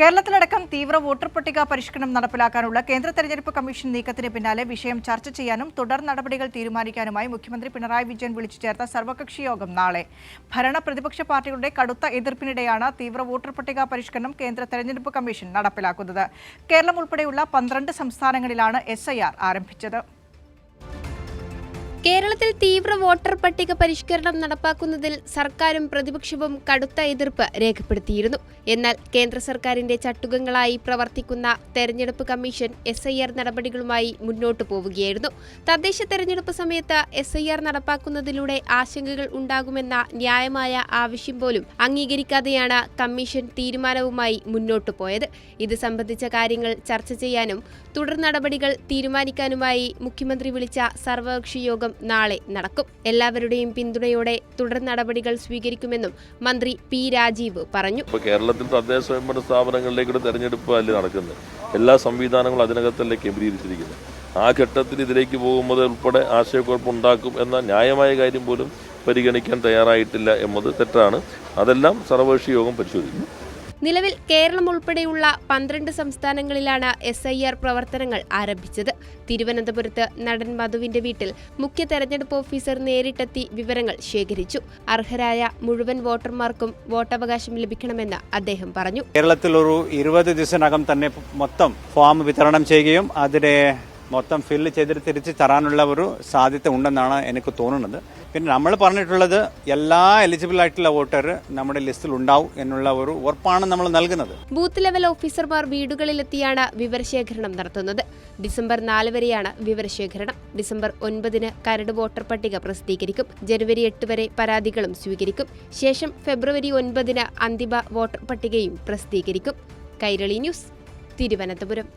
കേരളത്തിലടക്കം തീവ്ര വോട്ടർ പട്ടിക പരിഷ്കരണം നടപ്പിലാക്കാനുള്ള കേന്ദ്ര തെരഞ്ഞെടുപ്പ് കമ്മീഷൻ നീക്കത്തിന് പിന്നാലെ വിഷയം ചർച്ച ചെയ്യാനും തുടർ നടപടികൾ തീരുമാനിക്കാനുമായി മുഖ്യമന്ത്രി പിണറായി വിജയൻ വിളിച്ചു ചേർത്ത സർവകക്ഷി യോഗം നാളെ. ഭരണ പ്രതിപക്ഷ പാർട്ടികളുടെ കടുത്ത എതിർപ്പിനിടെയാണ് തീവ്ര വോട്ടർ പട്ടിക പരിഷ്കരണം കേന്ദ്ര തെരഞ്ഞെടുപ്പ് കമ്മീഷൻ നടപ്പിലാക്കുന്നത്. കേരളം ഉൾപ്പെടെയുള്ള 12 സംസ്ഥാനങ്ങളിലാണ് SIR ആരംഭിച്ചത്. കേരളത്തിൽ തീവ്ര വോട്ടർ പട്ടിക പരിഷ്കരണം നടപ്പാക്കുന്നതിൽ സർക്കാരും പ്രതിപക്ഷവും കടുത്ത എതിർപ്പ് രേഖപ്പെടുത്തിയിരുന്നു. എന്നാൽ കേന്ദ്ര സർക്കാരിന്റെ ചട്ടുകങ്ങളായി പ്രവർത്തിക്കുന്ന തെരഞ്ഞെടുപ്പ് കമ്മീഷൻ SIR നടപടികളുമായി മുന്നോട്ടു പോവുകയായിരുന്നു. തദ്ദേശ തെരഞ്ഞെടുപ്പ് സമയത്ത് SIR നടപ്പാക്കുന്നതിലൂടെ ആശങ്കകൾ ഉണ്ടാകുമെന്ന ന്യായമായ ആവശ്യം പോലും അംഗീകരിക്കാതെയാണ് കമ്മീഷൻ തീരുമാനവുമായി മുന്നോട്ടു പോയത്. ഇത് സംബന്ധിച്ച കാര്യങ്ങൾ ചർച്ച ചെയ്യാനും തുടർ നടപടികൾ തീരുമാനിക്കാനുമായി മുഖ്യമന്ത്രി വിളിച്ച സർവകക്ഷി യോഗം നാളെ നടക്കും. എല്ലാവരുടെയും പിന്തുണയോടെ തുടർ നടപടികൾ സ്വീകരിക്കുമെന്നും മന്ത്രി P. രാജീവ് പറഞ്ഞു. കേരളത്തിൽ തദ്ദേശ സ്വയംഭരണ സ്ഥാപനങ്ങളിലേക്കുള്ള തെരഞ്ഞെടുപ്പ് അല്ലേ നടക്കുന്നത്. എല്ലാ സംവിധാനങ്ങളും അതിനകത്തല്ലേ കേന്ദ്രീകരിച്ചിരിക്കുന്നത്. ആ ഘട്ടത്തിൽ ഇതിലേക്ക് പോകുമ്പോൾ ഉൾപ്പെടെ ആശയക്കുഴപ്പമുണ്ടാക്കും എന്ന ന്യായമായ കാര്യം പോലും പരിഗണിക്കാൻ തയ്യാറായിട്ടില്ല എന്നത് തെറ്റാണ്. അതെല്ലാം സർവകക്ഷി യോഗം പരിശോധിക്കും. നിലവിൽ കേരളം ഉൾപ്പെടെയുള്ള 12 സംസ്ഥാനങ്ങളിലാണ് SIR പ്രവർത്തനങ്ങൾ ആരംഭിച്ചത്. തിരുവനന്തപുരത്ത് നടൻ മധുവിന്റെ വീട്ടിൽ മുഖ്യ തെരഞ്ഞെടുപ്പ് ഓഫീസർ നേരിട്ടെത്തി വിവരങ്ങൾ ശേഖരിച്ചു. അർഹരായ മുഴുവൻ വോട്ടർമാർക്കും വോട്ടവകാശം ലഭിക്കണമെന്ന് അദ്ദേഹം പറഞ്ഞു. കേരളത്തിൽ ഒരു 20 ദിവസത്തിനകം തന്നെ മൊത്തം ഫോം വിതരണം ചെയ്യുകയും അതിനെ മൊത്തം ഫില്ല് ചെയ്തിട്ട് തിരിച്ച് തരാനുള്ള ഒരു സാധ്യത ഉണ്ടെന്നാണ് എനിക്ക് തോന്നുന്നത്. പിന്നെ നമ്മൾ പറഞ്ഞിട്ടുള്ളത് എല്ലാ എലിജിബിൾ ആയിട്ടുള്ള വോട്ടർ നമ്മുടെ ലിസ്റ്റിൽ ഉണ്ടാവും എന്നുള്ള ഒരു ഉറപ്പാണ് നമ്മൾ നൽകുന്നത്. ബൂത്ത് ലെവൽ ഓഫീസർമാർ വീടുകളിലെത്തിയാണ് വിവരശേഖരണം നടത്തുന്നത്. ഡിസംബർ 4 വരെയാണ് വിവരശേഖരണം. ഡിസംബർ 9 കരട് വോട്ടർ പട്ടിക പ്രസിദ്ധീകരിക്കും. ജനുവരി 8 വരെ പരാതികളും സ്വീകരിക്കും. ശേഷം ഫെബ്രുവരി 9 അന്തിമ വോട്ടർ പട്ടികയും പ്രസിദ്ധീകരിക്കും. കൈരളി ന്യൂസ്, തിരുവനന്തപുരം.